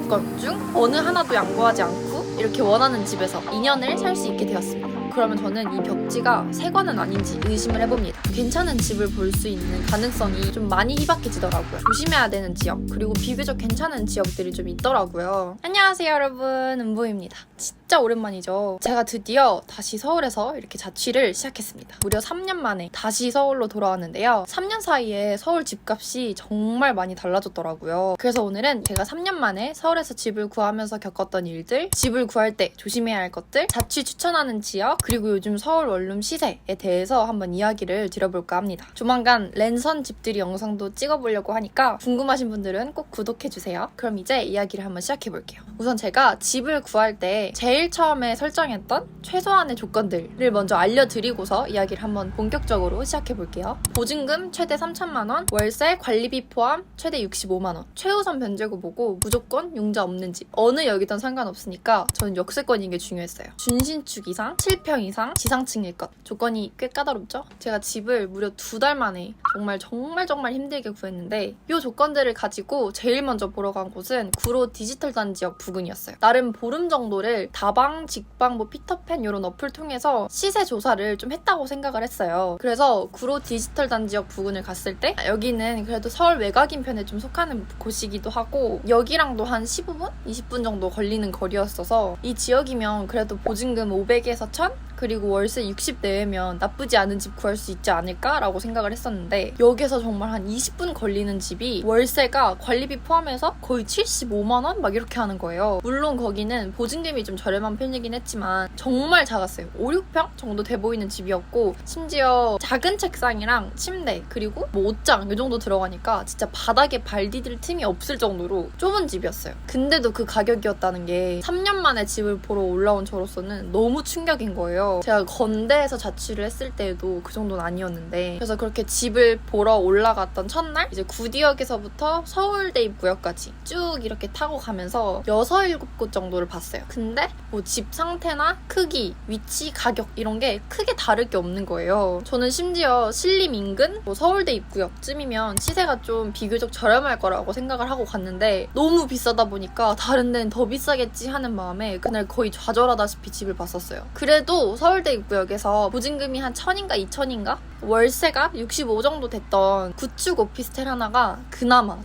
조건 중 어느 하나도 양보하지 않고 이렇게 원하는 집에서 2년을 살 수 있게 되었습니다. 그러면 저는 이 벽지가 새 거는 아닌지 의심을 해봅니다. 괜찮은 집을 볼 수 있는 가능성이 좀 많이 희박해지더라고요. 조심해야 되는 지역, 그리고 비교적 괜찮은 지역들이 좀 있더라고요. 안녕하세요 여러분, 은보입니다. 진짜 오랜만이죠. 제가 드디어 다시 서울에서 이렇게 자취를 시작했습니다. 무려 3년 만에 다시 서울로 돌아왔는데요. 3년 사이에 서울 집값이 정말 많이 달라졌더라고요. 그래서 오늘은 제가 3년 만에 서울에서 집을 구하면서 겪었던 일들, 집을 구할 때 조심해야 할 것들, 자취 추천하는 지역, 그리고 요즘 서울 원룸 시세에 대해서 한번 이야기를 드려볼까 합니다. 조만간 랜선 집들이 영상도 찍어보려고 하니까 궁금하신 분들은 꼭 구독해주세요. 그럼 이제 이야기를 한번 시작해볼게요. 우선 제가 집을 구할 때 제일 처음에 설정했던 최소한의 조건들을 먼저 알려드리고서 이야기를 한번 본격적으로 시작해볼게요. 보증금 최대 3천만 원, 월세, 관리비 포함 최대 65만 원, 최우선 변제고 보고 무조건 융자 없는 집. 어느 역이든 상관없으니까 저는 역세권인 게 중요했어요. 준신축 이상, 7평 이상, 지상층일 것. 조건이 꽤 까다롭죠? 제가 집을 무려 2달 만에 정말 힘들게 구했는데 이 조건들을 가지고 제일 먼저 보러 간 곳은 구로 디지털 단지역 부근이었어요. 나름 보름 정도를 다방, 직방, 피터팬 이런 어플 통해서 시세 조사를 좀 했다고 생각을 했어요. 그래서 구로 디지털 단지역 부근을 갔을 때 여기는 그래도 서울 외곽인 편에 좀 속하는 곳이기도 하고 여기랑도 한 15분? 20분 정도 걸리는 거리였어서 이 지역이면 그래도 보증금 500에서 1000? 그리고 월세 60 내외면 나쁘지 않은 집 구할 수 있지 않을까라고 생각을 했었는데 여기서 정말 한 20분 걸리는 집이 월세가 관리비 포함해서 거의 75만 원? 막 이렇게 하는 거예요. 물론 거기는 보증금이 좀 저렴한 편이긴 했지만 정말 작았어요. 5, 6평 정도 돼 보이는 집이었고 심지어 작은 책상이랑 침대 그리고 옷장 이 정도 들어가니까 진짜 바닥에 발 디딜 틈이 없을 정도로 좁은 집이었어요. 근데도 그 가격이었다는 게 3년 만에 집을 보러 올라온 저로서는 너무 충격인 거예요. 제가 건대에서 자취를 했을 때에도 그 정도는 아니었는데 그래서 그렇게 집을 보러 올라갔던 첫날 이제 구디역에서부터 서울대 입구역까지 쭉 이렇게 타고 가면서 6, 7곳 정도를 봤어요. 근데 뭐 집 상태나 크기, 위치, 가격 이런 게 크게 다를 게 없는 거예요. 저는 심지어 신림 인근 서울대 입구역쯤이면 시세가 좀 비교적 저렴할 거라고 생각을 하고 갔는데 너무 비싸다 보니까 다른 데는 더 비싸겠지 하는 마음에 그날 거의 좌절하다시피 집을 봤었어요. 그래도 서울대 입구역에서 보증금이 한 1000인가 2000인가? 월세가 65 정도 됐던 구축 오피스텔 하나가 그나마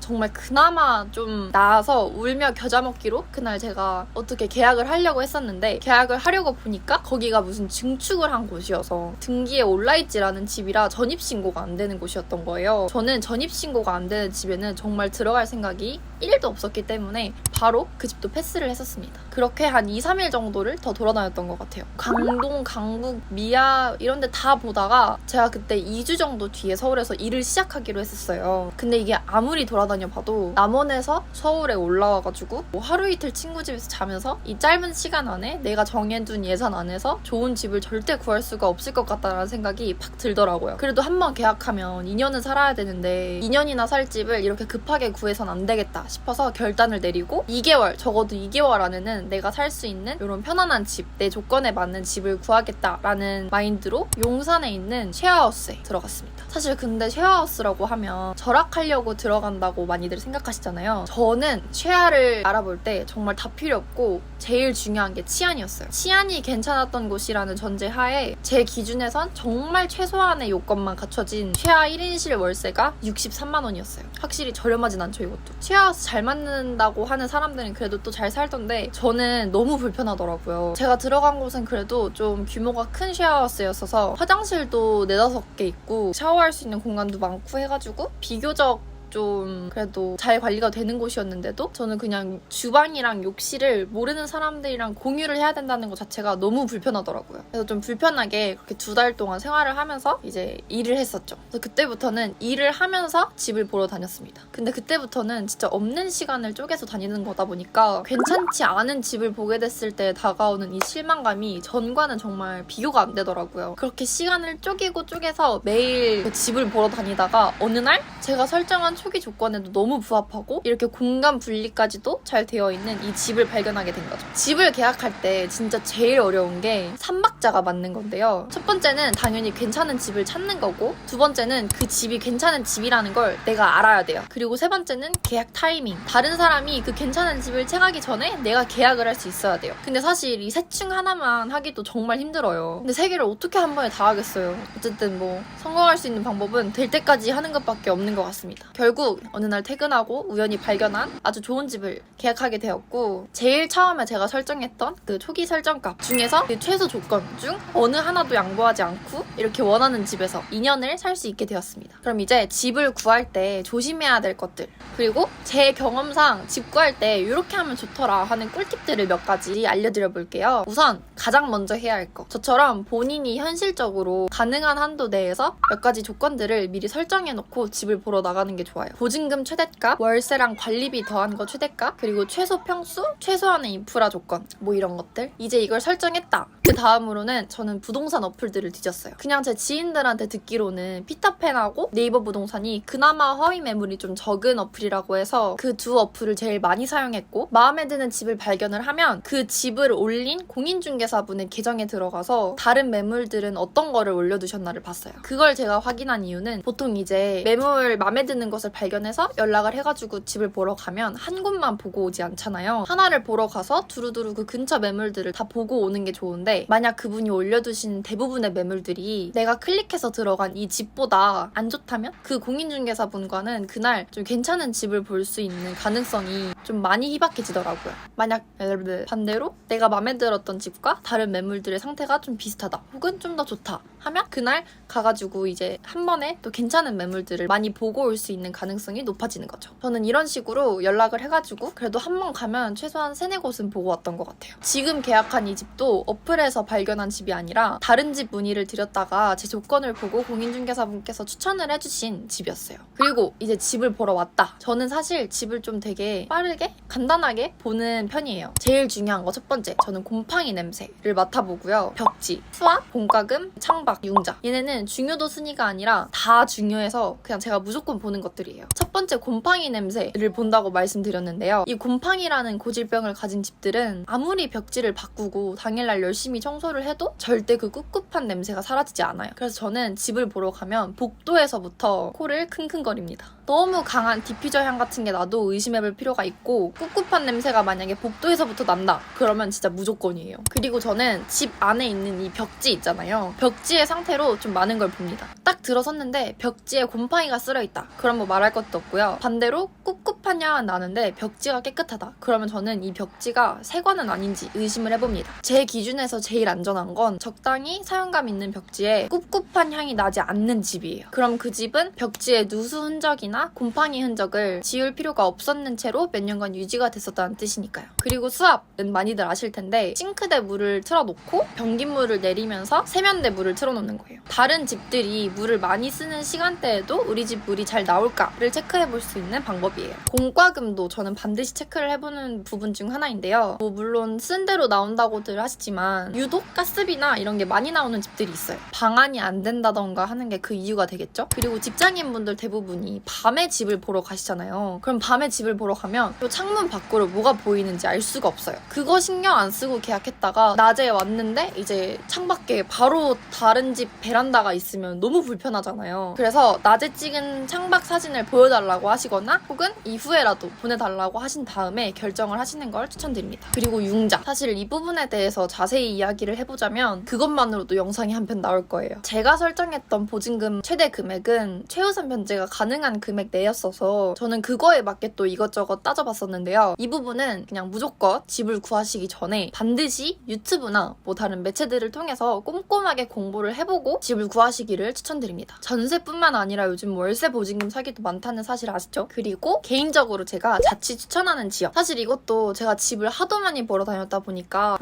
좀 나아서 울며 겨자 먹기로 그날 제가 어떻게 계약을 하려고 했었는데 계약을 하려고 보니까 거기가 무슨 증축을 한 곳이어서 등기에 올라있지라는 집이라 전입신고가 안 되는 곳이었던 거예요. 저는 전입신고가 안 되는 집에는 정말 들어갈 생각이 1도 없었기 때문에 바로 그 집도 패스를 했었습니다. 그렇게 한 2, 3일 정도를 더 돌아다녔던 것 같아요. 강동, 강북, 미아 이런 데 다 보다가 제가 그때 2주 정도 뒤에 서울에서 일을 시작하기로 했었어요. 근데 이게 아무리 돌아다녀 봐도 남원에서 서울에 올라와가지고 하루 이틀 친구 집에서 자면서 이 짧은 시간 안에 내가 정해둔 예산 안에서 좋은 집을 절대 구할 수가 없을 것 같다는 생각이 팍 들더라고요. 그래도 한번 계약하면 2년은 살아야 되는데 2년이나 살 집을 이렇게 급하게 구해선 안 되겠다 싶어서 결단을 내리고 2개월, 적어도 2개월 안에는 내가 살 수 있는 이런 편안한 집, 내 조건에 맞는 집을 구하겠다라는 마인드로 용산에 있는 쉐어하우스에 들어갔습니다. 사실 근데 쉐어하우스라고 하면 절약하려고 들어간다고 많이들 생각하시잖아요. 저는 쉐어를 알아볼 때 정말 다 필요 없고 제일 중요한 게 치안이었어요. 치안이 괜찮았던 곳이라는 전제 하에 제 기준에선 정말 최소한의 요건만 갖춰진 쉐어 1인실 월세가 63만 원이었어요. 확실히 저렴하진 않죠, 이것도. 쉐어하우스 잘 맞는다고 하는 사람들은 그래도 또 잘 살던데 저는 너무 불편하더라고요. 제가 들어간 곳은 그래도 좀 규모가 큰 쉐어하우스였어서 화장실도 4-5개 있고 샤워할 수 있는 공간도 많고 해가지고 비교적 좀 그래도 잘 관리가 되는 곳이었는데도 저는 그냥 주방이랑 욕실을 모르는 사람들이랑 공유를 해야 된다는 것 자체가 너무 불편하더라고요. 그래서 좀 불편하게 그렇게 2달 동안 생활을 하면서 이제 일을 했었죠. 그래서 그때부터는 일을 하면서 집을 보러 다녔습니다. 근데 그때부터는 진짜 없는 시간을 쪼개서 다니는 거다 보니까 괜찮지 않은 집을 보게 됐을 때 다가오는 이 실망감이 전과는 정말 비교가 안 되더라고요. 그렇게 시간을 쪼개서 매일 그 집을 보러 다니다가 어느 날 제가 설정한 초기 조건에도 너무 부합하고 이렇게 공간 분리까지도 잘 되어 있는 이 집을 발견하게 된 거죠. 집을 계약할 때 진짜 제일 어려운 게 삼박자가 맞는 건데요. 첫 번째는 당연히 괜찮은 집을 찾는 거고, 두 번째는 그 집이 괜찮은 집이라는 걸 내가 알아야 돼요. 그리고 세 번째는 계약 타이밍. 다른 사람이 그 괜찮은 집을 채가기 전에 내가 계약을 할 수 있어야 돼요. 근데 사실 이 셋 중 하나만 하기도 정말 힘들어요. 근데 세 개를 어떻게 한 번에 다 하겠어요. 어쨌든 뭐 성공할 수 있는 방법은 될 때까지 하는 것밖에 없는 것 같습니다. 결국 어느 날 퇴근하고 우연히 발견한 아주 좋은 집을 계약하게 되었고, 제일 처음에 제가 설정했던 그 초기 설정값 중에서 그 최소 조건 중 어느 하나도 양보하지 않고 이렇게 원하는 집에서 2년을 살 수 있게 되었습니다. 그럼 이제 집을 구할 때 조심해야 될 것들, 그리고 제 경험상 집 구할 때 이렇게 하면 좋더라 하는 꿀팁들을 몇 가지 알려드려 볼게요. 우선 가장 먼저 해야 할 거, 저처럼 본인이 현실적으로 가능한 한도 내에서 몇 가지 조건들을 미리 설정해놓고 집을 보러 나가는 게 좋아요. 보증금 최대값, 월세랑 관리비 더한 거 최대값, 그리고 최소 평수, 최소한의 인프라 조건, 뭐 이런 것들. 이제 이걸 설정했다. 그 다음으로는 저는 부동산 어플들을 뒤졌어요. 그냥 제 지인들한테 듣기로는 피터팬하고 네이버 부동산이 그나마 허위 매물이 좀 적은 어플이라고 해서 그 두 어플을 제일 많이 사용했고, 마음에 드는 집을 발견을 하면 그 집을 올린 공인중개사분의 계정에 들어가서 다른 매물들은 어떤 거를 올려두셨나를 봤어요. 그걸 제가 확인한 이유는 보통 이제 매물 마음에 드는 것을 발견해서 연락을 해가지고 집을 보러 가면 한 곳만 보고 오지 않잖아요. 하나를 보러 가서 두루두루 그 근처 매물들을 다 보고 오는 게 좋은데, 만약 그분이 올려두신 대부분의 매물들이 내가 클릭해서 들어간 이 집보다 안 좋다면 그 공인중개사분과는 그날 좀 괜찮은 집을 볼 수 있는 가능성이 좀 많이 희박해지더라고요. 만약 반대로 내가 마음에 들었던 집과 다른 매물들의 상태가 좀 비슷하다 혹은 좀 더 좋다 하면 그날 가가지고 이제 한 번에 또 괜찮은 매물들을 많이 보고 올 수 있는 가능성이 높아지는 거죠. 저는 이런 식으로 연락을 해가지고 그래도 한 번 가면 최소한 3-4곳은 보고 왔던 것 같아요. 지금 계약한 이 집도 어플에서 발견한 집이 아니라 다른 집 문의를 드렸다가 제 조건을 보고 공인중개사분께서 추천을 해주신 집이었어요. 그리고 이제 집을 보러 왔다. 저는 사실 집을 좀 되게 빠르게 간단하게 보는 편이에요. 제일 중요한 거 첫 번째, 저는 곰팡이 냄새를 맡아보고요. 벽지, 수압, 공과금, 창밖, 융자. 얘네는 중요도 순위가 아니라 다 중요해서 그냥 제가 무조건 보는 것들이에요. 첫 번째, 곰팡이 냄새를 본다고 말씀드렸는데요. 이 곰팡이라는 고질병을 가진 집들은 아무리 벽지를 바꾸고 당일날 열심히 청소를 해도 절대 그 꿉꿉한 냄새가 사라지지 않아요. 그래서 저는 집을 보러 가면 복도에서부터 코를 킁킁거립니다. 너무 강한 디퓨저 향 같은 게 나도 의심해볼 필요가 있고, 꿉꿉한 냄새가 만약에 복도에서부터 난다 그러면 진짜 무조건이에요. 그리고 저는 집 안에 있는 이 벽지 있잖아요. 벽지의 상태로 좀 많은 걸 봅니다. 딱 들어섰는데 벽지에 곰팡이가 쓸어있다 그럼 뭐 말할 것도 없고요. 반대로 꿉꿉한 향은 나는데 벽지가 깨끗하다 그러면 저는 이 벽지가 새 거는 아닌지 의심을 해봅니다. 제 기준에서 제일 안전한 건 적당히 사용감 있는 벽지에 꿉꿉한 향이 나지 않는 집이에요. 그럼 그 집은 벽지에 누수 흔적이나 곰팡이 흔적을 지울 필요가 없었는 채로 몇 년간 유지가 됐었다는 뜻이니까요. 그리고 수압은 많이들 아실 텐데 싱크대 물을 틀어놓고 변기물을 내리면서 세면대 물을 틀어놓는 거예요. 다른 집들이 물을 많이 쓰는 시간대에도 우리 집 물이 잘 나올까를 체크해볼 수 있는 방법이에요. 공과금도 저는 반드시 체크를 해보는 부분 중 하나인데요. 뭐 물론 쓴 대로 나온다고들 하시지만 유독 가스비나 이런 게 많이 나오는 집들이 있어요. 방안이 안 된다던가 하는 게 그 이유가 되겠죠? 그리고 직장인분들 대부분이 밤에 집을 보러 가시잖아요. 그럼 밤에 집을 보러 가면 또 창문 밖으로 뭐가 보이는지 알 수가 없어요. 그거 신경 안 쓰고 계약했다가 낮에 왔는데 이제 창밖에 바로 다른 집 베란다가 있으면 너무 불편하잖아요. 그래서 낮에 찍은 창밖 사진을 보여달라고 하시거나 혹은 이후에라도 보내달라고 하신 다음에 결정을 하시는 걸 추천드립니다. 그리고 융자. 사실 이 부분에 대해서 자세히 이야기를 해보자면 그것만으로도 영상이 한 편 나올 거예요. 제가 설정했던 보증금 최대 금액은 최우선 변제가 가능한 금액 내였어서 저는 그거에 맞게 또 이것저것 따져봤었는데요. 이 부분은 그냥 무조건 집을 구하시기 전에 반드시 유튜브나 뭐 다른 매체들을 통해서 꼼꼼하게 공부를 해보고 집을 구하시기를 추천드립니다. 전세뿐만 아니라 요즘 월세 보증금 사기도 많다는 사실 아시죠? 그리고 개인적으로 제가 자취 추천하는 지역, 사실 이것도 제가 집을 하도 많이 보러 다녔다 보니까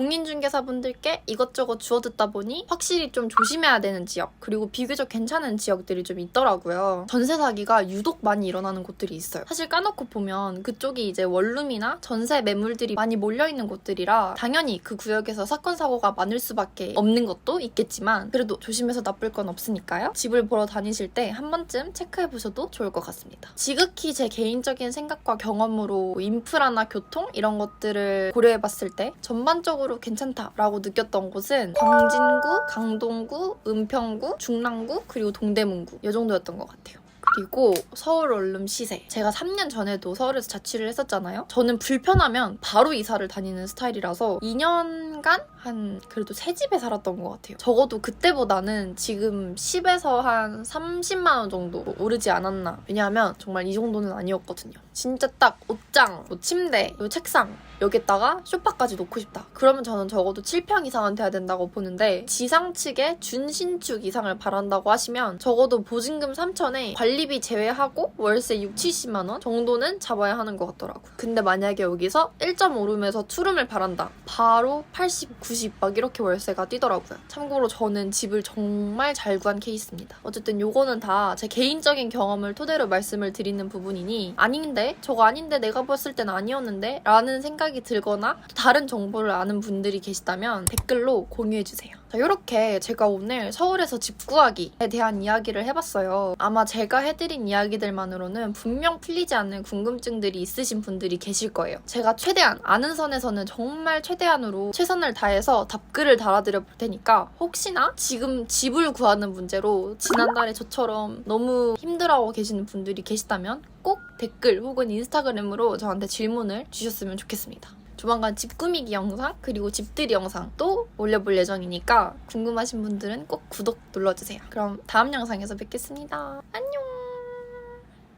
공인중개사분들께 이것저것 주워 듣다 보니 확실히 좀 조심해야 되는 지역, 그리고 비교적 괜찮은 지역들이 좀 있더라고요. 전세 사기가 유독 많이 일어나는 곳들이 있어요. 사실 까놓고 보면 그쪽이 이제 원룸이나 전세 매물들이 많이 몰려있는 곳들이라 당연히 그 구역에서 사건 사고가 많을 수밖에 없는 것도 있겠지만 그래도 조심해서 나쁠 건 없으니까요. 집을 보러 다니실 때 한 번쯤 체크해보셔도 좋을 것 같아요. 같습니다. 지극히 제 개인적인 생각과 경험으로 인프라나 교통 이런 것들을 고려해봤을 때 전반적으로 괜찮다라고 느꼈던 곳은 광진구, 강동구, 은평구, 중랑구, 그리고 동대문구 이 정도였던 것 같아요. 그리고 서울 원룸 시세. 제가 3년 전에도 서울에서 자취를 했었잖아요. 저는 불편하면 바로 이사를 다니는 스타일이라서 2년간 한 그래도 새 집에 살았던 것 같아요. 적어도 그때보다는 지금 10에서 한 30만 원 정도 오르지 않았나. 왜냐하면 정말 이 정도는 아니었거든요. 진짜 딱 옷장, 뭐 침대, 요 책상 여기다가 소파까지 놓고 싶다. 그러면 저는 적어도 7평 이상은 돼야 된다고 보는데 지상 측에 준신축 이상을 바란다고 하시면 적어도 보증금 3천에 관리비 제외하고 월세 6, 70만 원 정도는 잡아야 하는 것 같더라고요. 근데 만약에 여기서 1.5룸에서 2룸을 바란다. 바로 80, 90 막 이렇게 월세가 뛰더라고요. 참고로 저는 집을 정말 잘 구한 케이스입니다. 어쨌든 요거는 다 제 개인적인 경험을 토대로 말씀을 드리는 부분이니 아닌데? 저거 아닌데 내가 봤을 땐 아니었는데? 라는 생각이 들거나 다른 정보를 아는 분들이 계시다면 댓글로 공유해주세요. 자, 이렇게 제가 오늘 서울에서 집 구하기에 대한 이야기를 해봤어요. 아마 제가 해드린 이야기들만으로는 분명 풀리지 않는 궁금증들이 있으신 분들이 계실 거예요. 제가 최대한 아는 선에서는 정말 최대한으로 최선을 다해서 답글을 달아드려 볼 테니까 혹시나 지금 집을 구하는 문제로 지난달에 저처럼 너무 힘들어하고 계시는 분들이 계시다면 꼭 댓글 혹은 인스타그램으로 저한테 질문을 주셨으면 좋겠습니다. 조만간 집 꾸미기 영상 그리고 집들이 영상 또 올려볼 예정이니까 궁금하신 분들은 꼭 구독 눌러주세요. 그럼 다음 영상에서 뵙겠습니다. 안녕!